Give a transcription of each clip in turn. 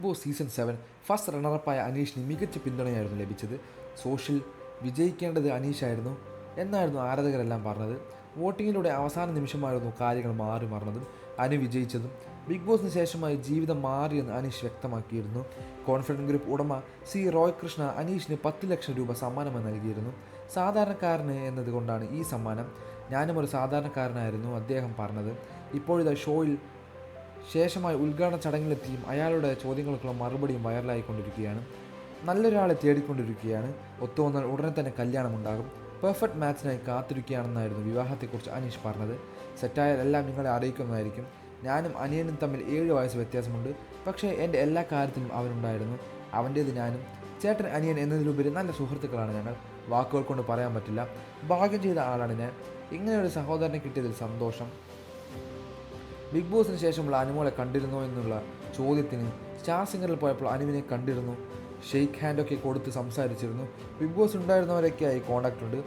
Boss season 7 first റണ്ണറപ്പായ അനീഷിന് മികച്ച പിന്തുണയായിരുന്നു ലഭിച്ചത്. സോഷ്യൽ വിജയിക്കേണ്ടത് അനീഷായിരുന്നു എന്നായിരുന്നു ആരാധകരെല്ലാം പറഞ്ഞത്. വോട്ടിങ്ങിലൂടെ അവസാന നിമിഷമായിരുന്നു കാര്യങ്ങൾ മാറി മറന്നതും അനു വിജയിച്ചതും. ബിഗ് ബോസിന് ശേഷമായി ജീവിതം മാറിയെന്ന് അനീഷ് വ്യക്തമാക്കിയിരുന്നു. കോൺഫിഡൻറ്റ് ഗ്രൂപ്പ് ഉടമ സി റോയ് കൃഷ്ണ അനീഷിന് 10 ലക്ഷം രൂപ സമ്മാനമായി നൽകിയിരുന്നു. സാധാരണക്കാരന് എന്നതുകൊണ്ടാണ് ഈ സമ്മാനം. ഞാനും ഒരു സാധാരണക്കാരനായിരുന്നു അദ്ദേഹം പറഞ്ഞത്. ഇപ്പോഴിതാ ഷോയിൽ ശേഷമായി ഉദ്ഘാടന ചടങ്ങിലെത്തിയും അയാളുടെ ചോദ്യങ്ങൾക്കുള്ള മറുപടിയും വൈറലായിക്കൊണ്ടിരിക്കുകയാണ്. നല്ലൊരാളെ തേടിക്കൊണ്ടിരിക്കുകയാണ്. ഒത്തുവന്നാൽ ഉടനെ തന്നെ കല്യാണമുണ്ടാകും. പെർഫെക്റ്റ് മാച്ചിനായി കാത്തിരിക്കുകയാണെന്നായിരുന്നു വിവാഹത്തെക്കുറിച്ച് അനീഷ് പറഞ്ഞത്. സെറ്റായാൽ എല്ലാം നിങ്ങളെ അറിയിക്കുന്നതായിരിക്കും. ഞാനും അനിയനും തമ്മിൽ 7 വയസ്സ് വ്യത്യാസമുണ്ട്. പക്ഷേ എൻ്റെ എല്ലാ കാര്യത്തിലും അവനുണ്ടായിരുന്നു. അവൻ്റേത് ഞാനും. ചേട്ടൻ അനിയൻ എന്നതിലുപരി നല്ല സുഹൃത്തുക്കളാണ് ഞങ്ങൾ. വാക്കുകൾ കൊണ്ട് പറയാൻ പറ്റില്ല. ഭാഗ്യം ചെയ്ത ആളാണ് ഞാൻ. ഇങ്ങനെയൊരു സഹോദരനെ കിട്ടിയതിൽ സന്തോഷം. ബിഗ് ബോസിന് ശേഷമുള്ള അനുമോളെ കണ്ടിരുന്നോ എന്നുള്ള ചോദ്യത്തിന് സ്റ്റാർ സിംഗറിൽ പോയപ്പോൾ അനുവിനെ കണ്ടിരുന്നു. ഷെയ്ക്ക് ഹാൻഡൊക്കെ കൊടുത്ത് സംസാരിച്ചിരുന്നു. ബിഗ് ബോസ് ഉണ്ടായിരുന്നവരൊക്കെയായി കോണ്ടാക്റ്റ് ഉണ്ട്.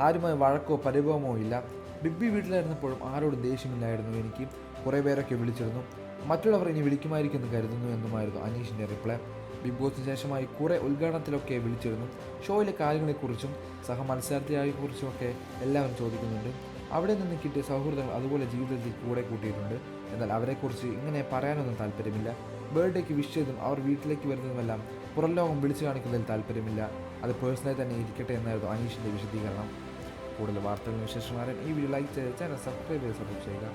ആരുമായി വഴക്കോ പരിഭവമോ ഇല്ല. ബിഗ് ബി വീട്ടിലായിരുന്നപ്പോഴും ആരോടും ദേഷ്യമില്ലായിരുന്നു എനിക്ക്. കുറേ പേരൊക്കെ വിളിച്ചിരുന്നു. മറ്റുള്ളവർ ഇനി വിളിക്കുമായിരിക്കും എന്ന് കരുതുന്നു എന്നുമായിരുന്നു അനീഷിൻ്റെ റിപ്ലൈ. ബിഗ് ബോസിന് ശേഷമായി കുറേ ഉദ്ഘാടനത്തിലൊക്കെ വിളിച്ചിരുന്നു. ഷോയിലെ കാര്യങ്ങളെക്കുറിച്ചും സഹമത്സരാർത്ഥിയെക്കുറിച്ചുമൊക്കെ എല്ലാവരും ചോദിക്കുന്നുണ്ട്. അവിടെ നിന്ന് കിട്ടിയ സൗഹൃദങ്ങൾ അതുപോലെ ജീവിതത്തിൽ കൂടെ കൂട്ടിയിട്ടുണ്ട്. എന്നാൽ അവരെക്കുറിച്ച് ഇങ്ങനെ പറയാനൊന്നും താല്പര്യമില്ല. ബർത്ത്ഡേക്ക് വിഷ് ചെയ്തും അവർ വീട്ടിലേക്ക് വരുന്നതുമെല്ലാം പുറം ലോകം വിളിച്ചു കാണിക്കുന്നതിൽ താല്പര്യമില്ല. അത് പേഴ്സണലായി തന്നെ ഇരിക്കട്ടെ എന്നായിരുന്നു അനീഷിൻ്റെ വിശദീകരണം. കൂടുതൽ വാർത്തകളും വിശേഷങ്ങളും അറിയാൻ ഈ വീഡിയോ ലൈക്ക് ചെയ്ത് ചാനൽ സബ്സ്ക്രൈബ് ചെയ്ത് സപ്പോർട്ട് ചെയ്യുക.